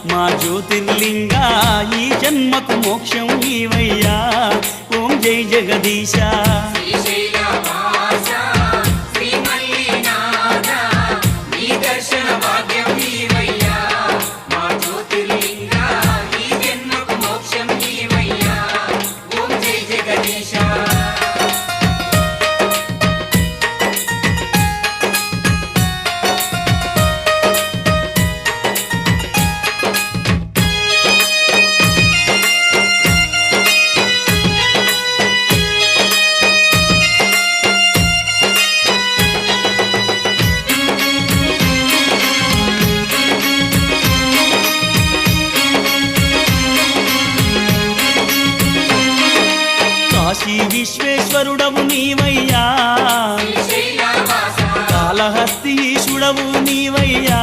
మా జ్యోతిర్లింగా ఈ జన్మకు మోక్షం నీవయ్యా. ఓం జై జగదీశ. కాశీ విశ్వేశ్వరుడవు నీవయ్యా, కాళహస్తీశుడవు నీవయ్యా.